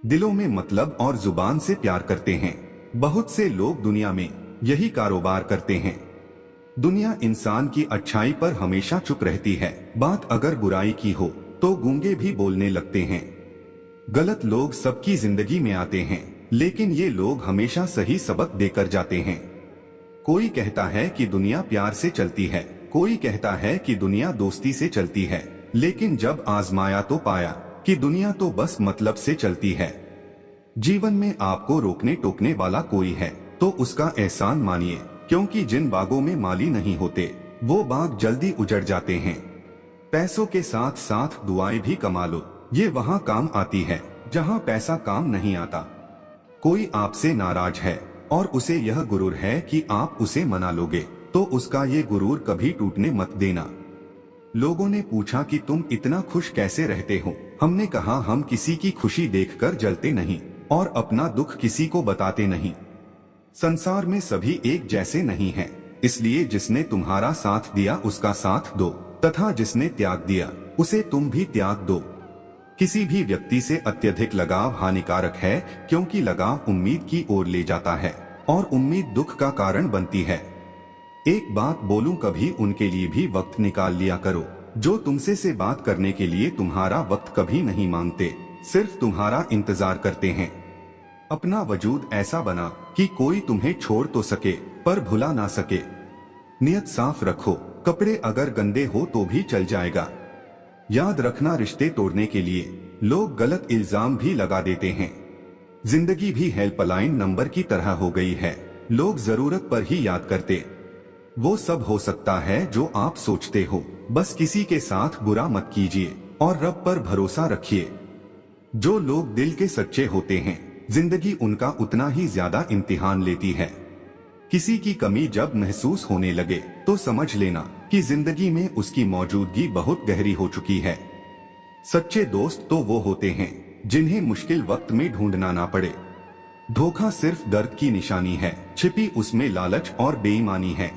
दिलों में मतलब और जुबान से प्यार करते हैं। बहुत से लोग दुनिया में यही कारोबार करते हैं। दुनिया इंसान की अच्छाई पर हमेशा चुप रहती है। बात अगर बुराई की हो तो गूंगे भी बोलने लगते हैं। गलत लोग सबकी जिंदगी में आते हैं, लेकिन ये लोग हमेशा सही सबक देकर जाते हैं। कोई कहता है कि दुनिया प्यार से चलती है, कोई कहता है कि दुनिया दोस्ती से चलती है, लेकिन जब आजमाया तो पाया कि दुनिया तो बस मतलब से चलती है। जीवन में आपको रोकने टोकने वाला कोई है तो उसका एहसान मानिए, क्योंकि जिन बागों में माली नहीं होते वो बाग जल्दी उजड़ जाते हैं। पैसों के साथ साथ दुआएं भी कमा लो, ये वहाँ काम आती है जहाँ पैसा काम नहीं आता। कोई आपसे नाराज है और उसे यह गुरूर है कि आप उसे मना लोगे, तो उसका ये गुरूर कभी टूटने मत देना। लोगों ने पूछा कि तुम इतना खुश कैसे रहते हो। हमने कहा हम किसी की खुशी देखकर जलते नहीं और अपना दुख किसी को बताते नहीं। संसार में सभी एक जैसे नहीं हैं, इसलिए जिसने तुम्हारा साथ दिया उसका साथ दो, तथा जिसने त्याग दिया उसे तुम भी त्याग दो। किसी भी व्यक्ति से अत्यधिक लगाव हानिकारक है, क्योंकि लगाव उम्मीद की ओर ले जाता है और उम्मीद दुख का कारण बनती है। एक बात बोलूं, कभी उनके लिए भी वक्त निकाल लिया करो जो तुमसे से बात करने के लिए तुम्हारा वक्त कभी नहीं मांगते, सिर्फ तुम्हारा इंतजार करते हैं। अपना वजूद ऐसा बना कि कोई तुम्हें छोड़ तो सके पर भुला ना सके। नियत साफ रखो, कपड़े अगर गंदे हो तो भी चल जाएगा। याद रखना, रिश्ते तोड़ने के लिए लोग गलत इल्जाम भी लगा देते हैं। जिंदगी भी हेल्पलाइन नंबर की तरह हो गई है, लोग जरूरत पर ही याद करते। वो सब हो सकता है जो आप सोचते हो, बस किसी के साथ बुरा मत कीजिए और रब पर भरोसा रखिए। जो लोग दिल के सच्चे होते हैं, जिंदगी उनका उतना ही ज्यादा इम्तिहान लेती है। किसी की कमी जब महसूस होने लगे तो समझ लेना कि जिंदगी में उसकी मौजूदगी बहुत गहरी हो चुकी है। सच्चे दोस्त तो वो होते हैं जिन्हें मुश्किल वक्त में ढूंढना ना पड़े। धोखा सिर्फ दर्द की निशानी है, छिपी उसमें लालच और बेईमानी है।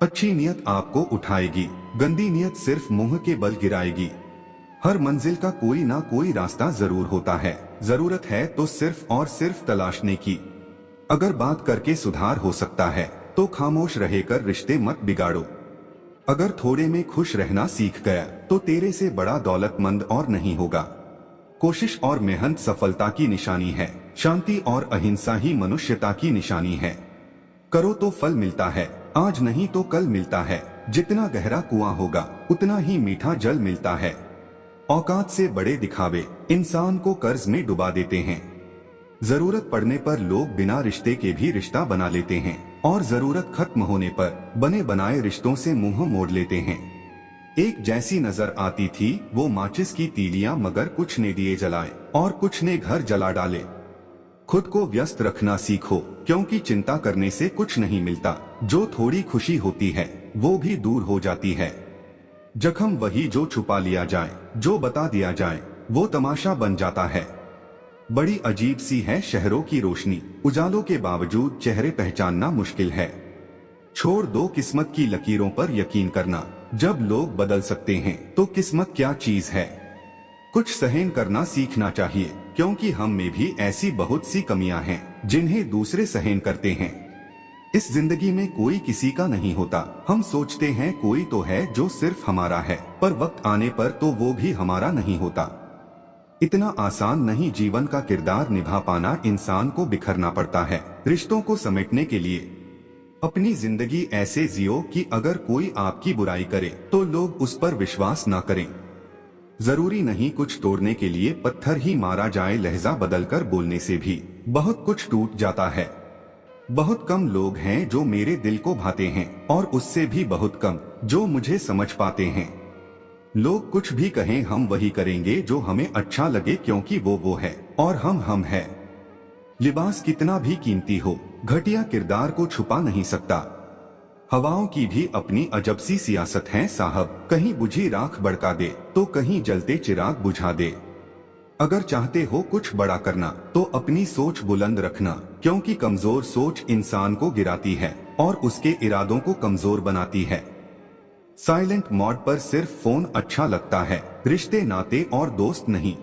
अच्छी नियत आपको उठाएगी, गंदी नियत सिर्फ मुंह के बल गिराएगी। हर मंजिल का कोई ना कोई रास्ता जरूर होता है, जरूरत है तो सिर्फ और सिर्फ तलाशने की। अगर बात करके सुधार हो सकता है तो खामोश रहकर रिश्ते मत बिगाड़ो। अगर थोड़े में खुश रहना सीख गया तो तेरे से बड़ा दौलतमंद और नहीं होगा। कोशिश और मेहनत सफलता की निशानी है, शांति और अहिंसा ही मनुष्यता की निशानी है। करो तो फल मिलता है, आज नहीं तो कल मिलता है। जितना गहरा कुआं होगा उतना ही मीठा जल मिलता है। औकात से बड़े दिखावे इंसान को कर्ज में डुबा देते हैं। जरूरत पड़ने पर लोग बिना रिश्ते के भी रिश्ता बना लेते हैं और जरूरत खत्म होने पर बने बनाए रिश्तों से मुंह मोड़ लेते हैं। एक जैसी नजर आती थी वो माचिस की तीलियां, मगर कुछ ने दिए जलाए और कुछ ने घर जला डाले। खुद को व्यस्त रखना सीखो, क्योंकि चिंता करने से कुछ नहीं मिलता। जो थोड़ी खुशी होती है वो भी दूर हो जाती है। जख्म वही जो छुपा लिया जाए, जो बता दिया जाए वो तमाशा बन जाता है। बड़ी अजीब सी है शहरों की रोशनी, उजालों के बावजूद चेहरे पहचानना मुश्किल है। छोड़ दो किस्मत की लकीरों पर यकीन करना, जब लोग बदल सकते हैं तो किस्मत क्या चीज है। कुछ सहन करना सीखना चाहिए, क्योंकि हम में भी ऐसी बहुत सी कमियां हैं जिन्हें दूसरे सहन करते हैं। इस जिंदगी में कोई किसी का नहीं होता। हम सोचते हैं कोई तो है जो सिर्फ हमारा है, पर वक्त आने पर तो वो भी हमारा नहीं होता। इतना आसान नहीं जीवन का किरदार निभा पाना, इंसान को बिखरना पड़ता है रिश्तों को समेटने के लिए। अपनी जिंदगी ऐसे जियो कि अगर कोई आपकी बुराई करे तो लोग उस पर विश्वास ना करें। जरूरी नहीं कुछ तोड़ने के लिए पत्थर ही मारा जाए, लहजा बदलकर बोलने से भी बहुत कुछ टूट जाता है। बहुत कम लोग हैं जो मेरे दिल को भाते हैं और उससे भी बहुत कम जो मुझे समझ पाते हैं। लोग कुछ भी कहें हम वही करेंगे जो हमें अच्छा लगे, क्योंकि वो है और हम है। लिबास कितना भी कीमती हो, घटिया किरदार को छुपा नहीं सकता। हवाओं की भी अपनी अजब सी सियासत है साहब, कहीं बुझी राख भड़का दे तो कहीं जलते चिराग बुझा दे। अगर चाहते हो कुछ बड़ा करना तो अपनी सोच बुलंद रखना, क्योंकि कमजोर सोच इंसान को गिराती है और उसके इरादों को कमजोर बनाती है। साइलेंट मोड पर सिर्फ फोन अच्छा लगता है, रिश्ते नाते और दोस्त नहीं।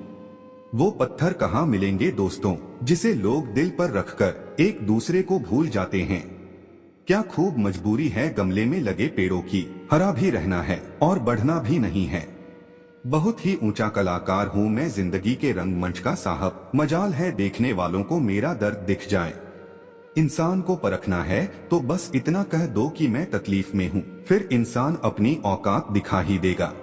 वो पत्थर कहाँ मिलेंगे दोस्तों, जिसे लोग दिल पर रखकर एक दूसरे को भूल जाते हैं। क्या खूब मजबूरी है गमले में लगे पेड़ों की, हरा भी रहना है और बढ़ना भी नहीं है। बहुत ही ऊंचा कलाकार हूँ मैं जिंदगी के रंगमंच का साहब, मजाल है देखने वालों को मेरा दर्द दिख जाए। इंसान को परखना है तो बस इतना कह दो कि मैं तकलीफ में हूँ, फिर इंसान अपनी औकात दिखा ही देगा।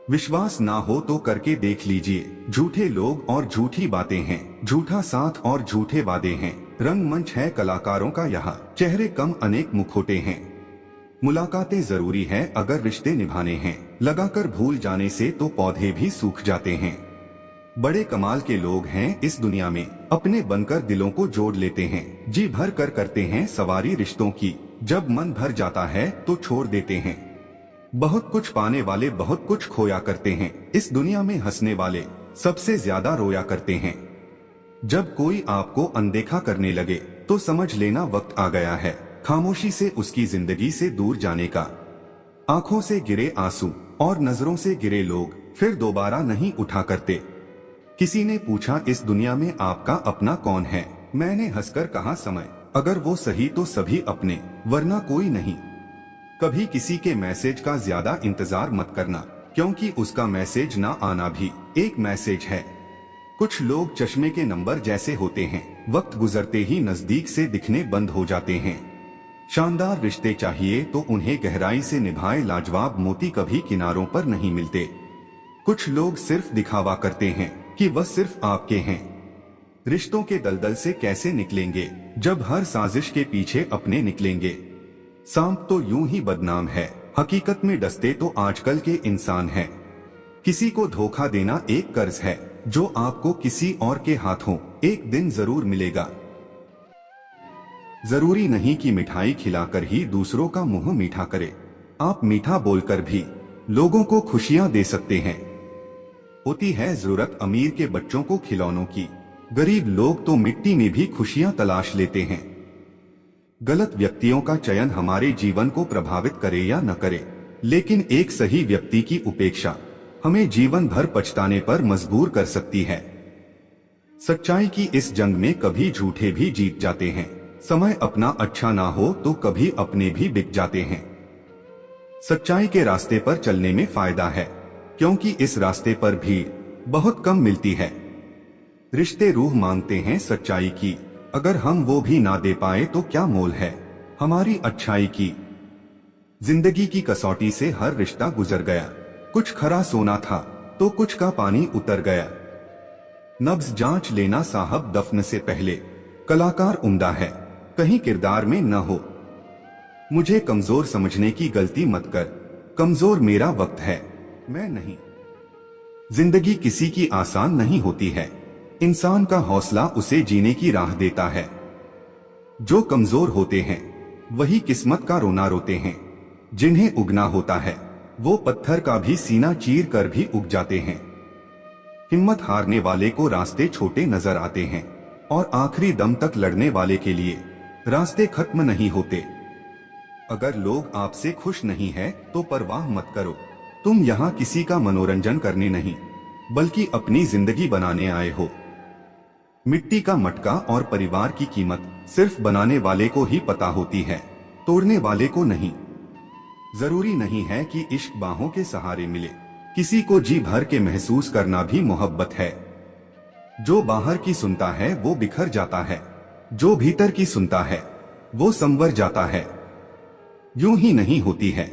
विश्वास ना हो तो करके देख लीजिए, झूठे लोग और झूठी बातें हैं, झूठा साथ और झूठे वादे हैं। रंगमंच है कलाकारों का यहाँ, चेहरे कम अनेक मुखौटे हैं। मुलाकातें जरूरी है अगर रिश्ते निभाने हैं, लगाकर भूल जाने से तो पौधे भी सूख जाते हैं। बड़े कमाल के लोग हैं इस दुनिया में, अपने बनकर दिलों को जोड़ लेते हैं, जी भर कर करते हैं सवारी रिश्तों की, जब मन भर जाता है तो छोड़ देते हैं। बहुत कुछ पाने वाले बहुत कुछ खोया करते हैं, इस दुनिया में हंसने वाले सबसे ज्यादा रोया करते हैं। जब कोई आपको अनदेखा करने लगे तो समझ लेना वक्त आ गया है खामोशी से उसकी जिंदगी से दूर जाने का। आंखों से गिरे आंसू और नजरों से गिरे लोग फिर दोबारा नहीं उठा करते। किसी ने पूछा इस दुनिया में आपका अपना कौन है, मैंने हंसकर कहा समय, अगर वो सही तो सभी अपने, वरना कोई नहीं। कभी किसी के मैसेज का ज्यादा इंतजार मत करना, क्योंकि उसका मैसेज ना आना भी एक मैसेज है। कुछ लोग चश्मे के नंबर जैसे होते हैं, वक्त गुजरते ही नजदीक से दिखने बंद हो जाते हैं। शानदार रिश्ते चाहिए तो उन्हें गहराई से निभाए, लाजवाब मोती कभी किनारों पर नहीं मिलते। कुछ लोग सिर्फ दिखावा करते हैं कि वह सिर्फ आपके हैं। रिश्तों के दलदल से कैसे निकलेंगे जब हर साजिश के पीछे अपने निकलेंगे। सांप तो यूं ही बदनाम है, हकीकत में डसते तो आजकल के इंसान हैं। किसी को धोखा देना एक कर्ज है जो आपको किसी और के हाथों एक दिन जरूर मिलेगा। जरूरी नहीं कि मिठाई खिलाकर ही दूसरों का मुंह मीठा करे, आप मीठा बोलकर भी लोगों को खुशियां दे सकते हैं। होती है जरूरत अमीर के बच्चों को खिलौनों की, गरीब लोग तो मिट्टी में भी खुशियां तलाश लेते हैं। गलत व्यक्तियों का चयन हमारे जीवन को प्रभावित करे या न करे, लेकिन एक सही व्यक्ति की उपेक्षा हमें जीवन भर पछताने पर मजबूर कर सकती है। सच्चाई की इस जंग में कभी झूठे भी जीत जाते हैं, समय अपना अच्छा ना हो तो कभी अपने भी बिक जाते हैं। सच्चाई के रास्ते पर चलने में फायदा है, क्योंकि इस रास्ते पर भीड़ बहुत कम मिलती है। रिश्ते रूह मांगते हैं सच्चाई की, अगर हम वो भी ना दे पाए तो क्या मोल है हमारी अच्छाई की। जिंदगी की कसौटी से हर रिश्ता गुजर गया, कुछ खरा सोना था तो कुछ का पानी उतर गया। नब्ज जांच लेना साहब दफन से पहले, कलाकार उम्दा है कहीं किरदार में न हो। मुझे कमजोर समझने की गलती मत कर, कमजोर मेरा वक्त है मैं नहीं। जिंदगी किसी की आसान नहीं होती है, इंसान का हौसला उसे जीने की राह देता है। जो कमजोर होते हैं वही किस्मत का रोना रोते हैं, जिन्हें उगना होता है वो पत्थर का भी सीना चीर कर भी उग जाते हैं। हिम्मत हारने वाले को रास्ते छोटे नजर आते हैं, और आखिरी दम तक लड़ने वाले के लिए रास्ते खत्म नहीं होते। अगर लोग आपसे खुश नहीं है तो परवाह मत करो, तुम यहाँ किसी का मनोरंजन करने नहीं बल्कि अपनी जिंदगी बनाने आए हो। मिट्टी का मटका और परिवार की कीमत सिर्फ बनाने वाले को ही पता होती है, तोड़ने वाले को नहीं। जरूरी नहीं है कि इश्क बाहों के सहारे मिले, किसी को जी भर के महसूस करना भी मोहब्बत है। जो बाहर की सुनता है वो बिखर जाता है, जो भीतर की सुनता है वो संवर जाता है। यूं ही नहीं होती है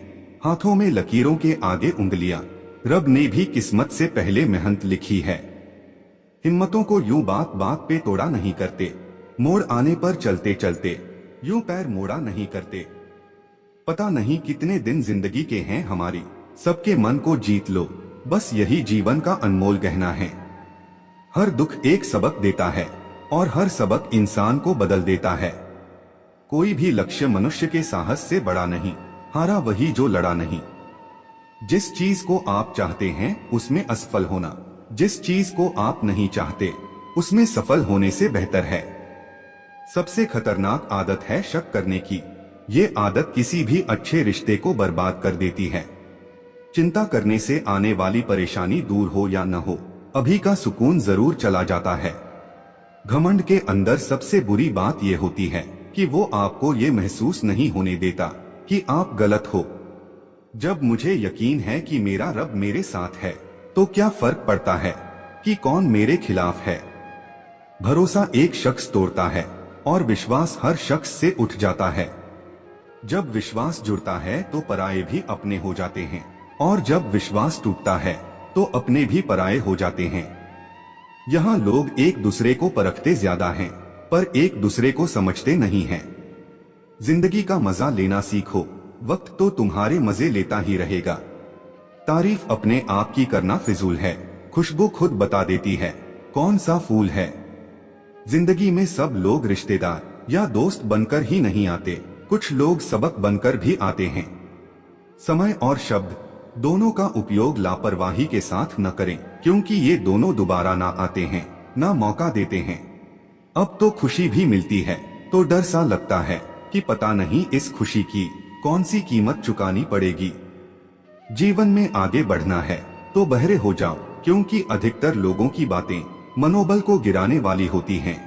हाथों में लकीरों के आगे उंगलियां, रब ने भी किस्मत से पहले मेहनत लिखी है। हिम्मतों को यूं बात बात पे तोड़ा नहीं करते, मोड़ आने पर चलते चलते यूं पैर मोड़ा नहीं करते। पता नहीं कितने दिन जिंदगी के हैं हमारी, सबके मन को जीत लो, बस यही जीवन का अनमोल गहना है। हर दुख एक सबक देता है और हर सबक इंसान को बदल देता है। कोई भी लक्ष्य मनुष्य के साहस से बड़ा नहीं, हारा वही जो लड़ा नहीं। जिस चीज को आप चाहते हैं उसमें असफल होना, जिस चीज को आप नहीं चाहते उसमें सफल होने से बेहतर है। सबसे खतरनाक आदत है शक करने की, ये आदत किसी भी अच्छे रिश्ते को बर्बाद कर देती है। चिंता करने से आने वाली परेशानी दूर हो या न हो, अभी का सुकून जरूर चला जाता है। घमंड के अंदर सबसे बुरी बात यह होती है कि वो आपको ये महसूस नहीं होने देता कि आप गलत हो। जब मुझे यकीन है कि मेरा रब मेरे साथ है, तो क्या फर्क पड़ता है कि कौन मेरे खिलाफ है। भरोसा एक शख्स तोड़ता है और विश्वास हर शख्स से उठ जाता है। जब विश्वास जुड़ता है तो पराये भी अपने हो जाते हैं, और जब विश्वास टूटता है तो अपने भी पराये हो जाते हैं। यहाँ लोग एक दूसरे को परखते ज्यादा हैं, पर एक दूसरे को समझते नहीं हैं। जिंदगी का मजा लेना सीखो, वक्त तो तुम्हारे मजे लेता ही रहेगा। तारीफ अपने आप की करना फिजूल है, खुशबू खुद बता देती है कौन सा फूल है। जिंदगी में सब लोग रिश्तेदार या दोस्त बनकर ही नहीं आते, कुछ लोग सबक बनकर भी आते हैं। समय और शब्द दोनों का उपयोग लापरवाही के साथ न करें, क्योंकि ये दोनों दोबारा ना आते हैं, ना मौका देते हैं। अब तो खुशी भी मिलती है तो डर सा लगता है कि पता नहीं इस खुशी की कौन सी कीमत चुकानी पड़ेगी। जीवन में आगे बढ़ना है तो बहरे हो जाओ, क्योंकि अधिकतर लोगों की बातें मनोबल को गिराने वाली होती हैं।